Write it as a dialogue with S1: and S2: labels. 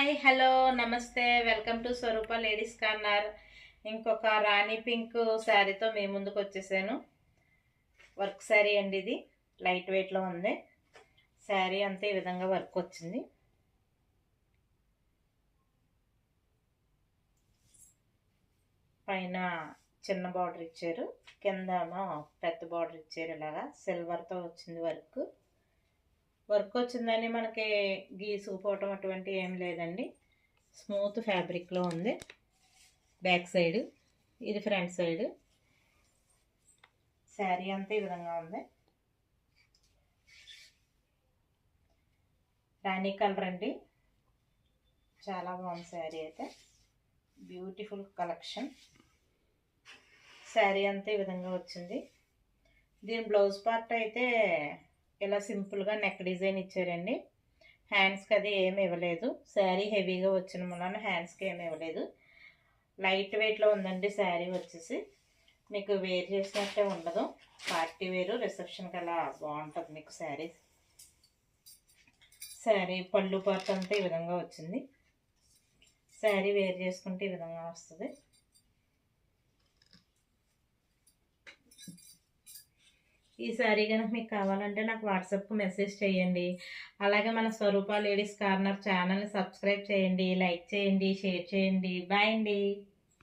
S1: Hi hello నమస్తే welcome to Swaroopa ladies corner. ఇంకొక rani pink శారీతో మీ ముందుకు వచ్చేసాను. వర్క్ శారీ అండి, ఇది లైట్ వెయిట్లో ఉంది. శారీ అంతా ఈ విధంగా వర్క్ వచ్చింది. పైన చిన్న బార్డర్ ఇచ్చారు, కిందేమో పెద్ద బార్డర్ ఇచ్చారు. ఇలాగా సిల్వర్తో వచ్చింది వర్క్ వచ్చిందని మనకి గీసుకుపోవటం అటువంటి ఏం లేదండి. స్మూత్ ఫ్యాబ్రిక్లో ఉంది. బ్యాక్ సైడ్, ఇది ఫ్రంట్ సైడ్. శారీ అంతా ఈ విధంగా ఉంది. రాణి కలర్ అండి, చాలా బాగుంది శారీ అయితే. Beautiful collection. శారీ అంతా ఈ విధంగా వచ్చింది. దీని బ్లౌజ్ పార్ట్ అయితే ఇలా సింపుల్గా నెక్ డిజైన్ ఇచ్చారండి. హ్యాండ్స్కి అది ఏమి ఇవ్వలేదు. శారీ హెవీగా వచ్చిన వలన హ్యాండ్స్కి ఏమి ఇవ్వలేదు. లైట్ వెయిట్లో ఉందండి శారీ వచ్చేసి. మీకు వేర్ చేసినట్టే ఉండదు. పార్టీ వేరు, రిసెప్షన్కి అలా బాగుంటుంది మీకు శారీ. శారీ పళ్ళు పార్ట్ అంతా ఈ విధంగా వచ్చింది. శారీ వేర్ చేసుకుంటే ఈ విధంగా వస్తుంది. ఈ శారీ కనుక మీకు కావాలంటే నాకు వాట్సాప్కు మెసేజ్ చేయండి. అలాగే మన స్వరూప లేడీస్ కార్నర్ ఛానల్ని సబ్స్క్రైబ్ చేయండి, లైక్ చేయండి, షేర్ చేయండి. బాయ్ అండి.